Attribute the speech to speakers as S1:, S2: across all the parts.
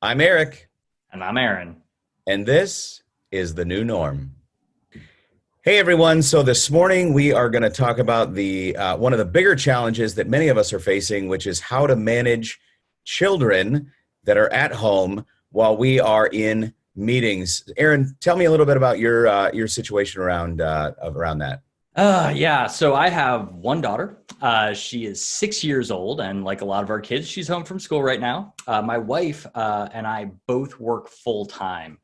S1: I'm Eric,
S2: And I'm Aaron.
S1: and this is the new norm. Hey everyone! So this morning we are going to talk about the one of the bigger challenges that many of us are facing, which is how to manage children that are at home while we are in meetings. Aaron, tell me a little bit about your situation around that.
S2: Yeah, so I have one daughter. She is 6 years old, and like a lot of our kids, she's home from school right now. My wife and I both work full time.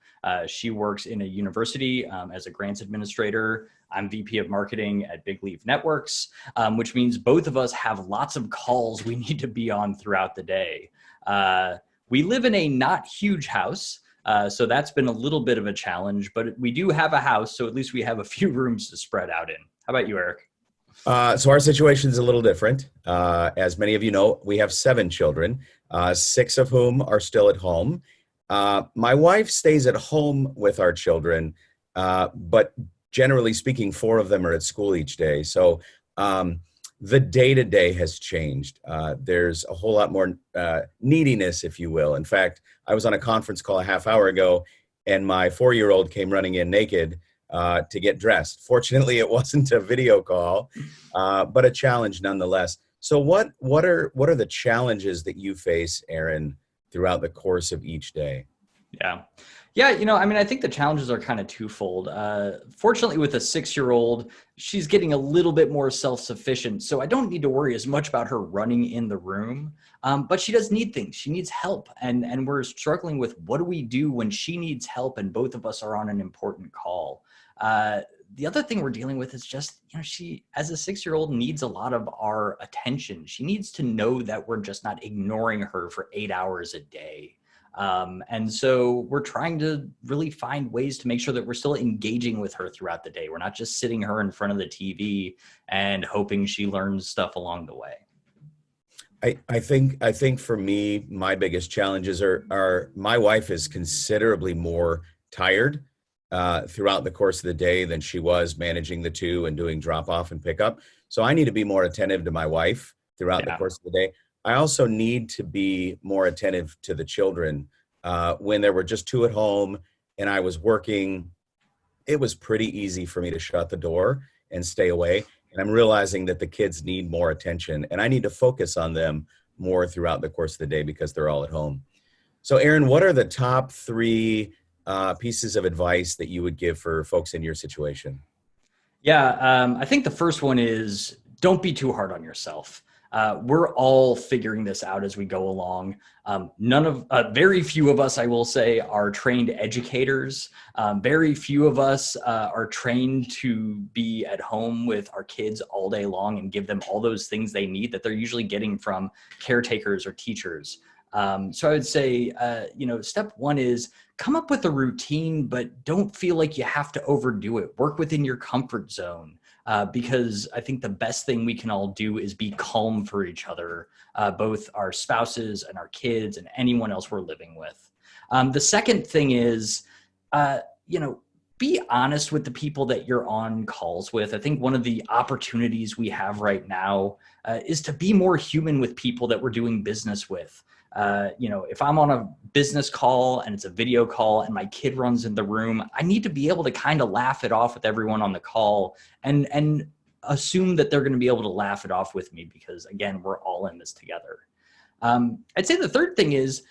S2: She works in a university as a grants administrator. I'm VP of marketing at Big Leaf Networks, which means both of us have lots of calls we need to be on throughout the day. Uh, we live in a not huge house. So that's been a little bit of a challenge, but we do have a house, so at least we have a few rooms to spread out in. How about you, Eric?
S1: So our situation is a little different. As many of you know, we have seven children, six of whom are still at home. My wife stays at home with our children, but generally speaking, four of them are at school each day. So the day-to-day has changed. There's a whole lot more neediness, if you will. In fact, I was on a conference call a half hour ago, and my 4-year-old came running in naked to get dressed. Fortunately, it wasn't a video call, but a challenge nonetheless. So what are the challenges that you face, Aaron, throughout the course of each day?
S2: Yeah. Yeah, I think the challenges are kind of twofold. Fortunately, with a 6-year-old, she's getting a little bit more self-sufficient, so I don't need to worry as much about her running in the room. But she does need things. She needs help, and we're struggling with what do we do when she needs help and both of us are on an important call. The other thing we're dealing with is just, she, as a 6-year-old, needs a lot of our attention. She needs to know that we're just not ignoring her for 8 hours a day. And so we're trying to really find ways to make sure that we're still engaging with her throughout the day. We're not just sitting her in front of the TV and hoping she learns stuff along the way.
S1: I think for me, my biggest challenges are my wife is considerably more tired throughout the course of the day than she was managing the two and doing drop off and pickup. So I need to be more attentive to my wife throughout the
S2: Yeah.
S1: course of the day. I also need to be more attentive to the children. When there were just two at home and I was working, it was pretty easy for me to shut the door and stay away. And I'm realizing that the kids need more attention and I need to focus on them more throughout the course of the day because they're all at home. So, Aaron, what are the top three pieces of advice that you would give for folks in your situation?
S2: Yeah, I think the first one is don't be too hard on yourself. We're all figuring this out as we go along. Very few of us, I will say, are trained educators. Very few of us are trained to be at home with our kids all day long and give them all those things they need that they're usually getting from caretakers or teachers. So I would say, step one is come up with a routine, but don't feel like you have to overdo it. Work within your comfort zone. Because I think the best thing we can all do is be calm for each other, both our spouses and our kids and anyone else we're living with. The second thing is, uh, you know, be honest with the people that you're on calls with. I think one of the opportunities we have right now is to be more human with people that we're doing business with. If I'm on a business call and it's a video call and my kid runs in the room, I need to be able to kind of laugh it off with everyone on the call and assume that they're going to be able to laugh it off with me because, again, we're all in this together. I'd say the third thing is,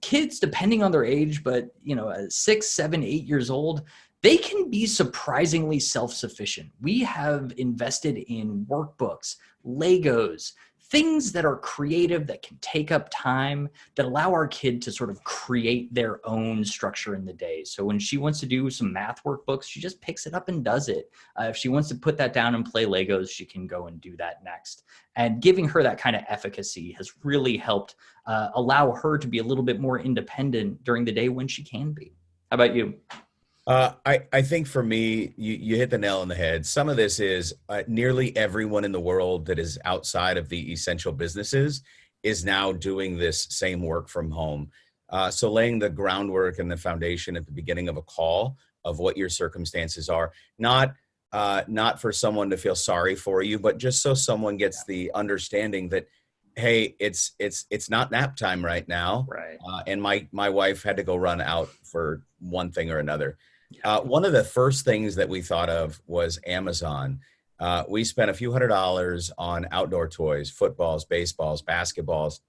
S2: kids, depending on their age, but, 6, 7, 8 years old, they can be surprisingly self-sufficient. We have invested in workbooks, Legos, things that are creative, that can take up time, that allow our kid to sort of create their own structure in the day. So when she wants to do some math workbooks, she just picks it up and does it. If she wants to put that down and play Legos, she can go and do that next. And giving her that kind of efficacy has really helped allow her to be a little bit more independent during the day when she can be. How about you?
S1: I think for me, you hit the nail on the head. Some of this is nearly everyone in the world that is outside of the essential businesses is now doing this same work from home. So laying the groundwork and the foundation at the beginning of a call of what your circumstances are, not for someone to feel sorry for you, but just so someone gets the understanding that hey, it's not nap time right now,
S2: Right.
S1: and my wife had to go run out for one thing or another.
S2: Yeah.
S1: One of the first things that we thought of was Amazon. We spent a few $100s on outdoor toys, footballs, baseballs, basketballs.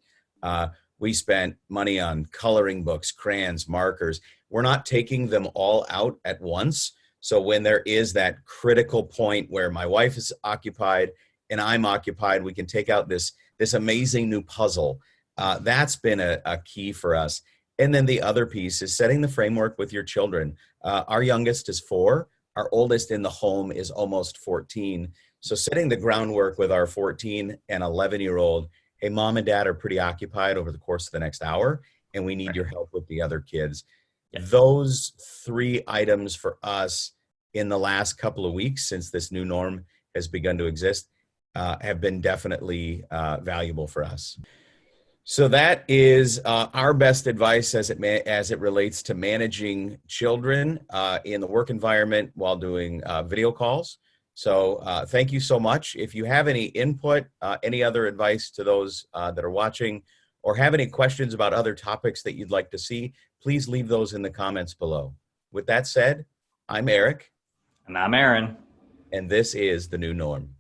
S1: Uh, we spent money on coloring books, crayons, markers. We're not taking them all out at once. So when there is that critical point where my wife is occupied and I'm occupied, we can take out this amazing new puzzle. That's been a key for us. And then the other piece is setting the framework with your children. Our youngest is 4. Our oldest in the home is almost 14. So setting the groundwork with our 14 and 11-year-old, hey, mom and dad are pretty occupied over the course of the next hour, and we need
S2: Right.
S1: your help with the other kids.
S2: Yeah.
S1: Those 3 items for us in the last couple of weeks since this new norm has begun to exist have been definitely valuable for us. So that is our best advice as it relates to managing children in the work environment while doing video calls. So thank you so much. If you have any input, any other advice to those that are watching, or have any questions about other topics that you'd like to see, please leave those in the comments below. With that said, I'm Eric,
S2: And I'm Aaron.
S1: and this is The New Norm.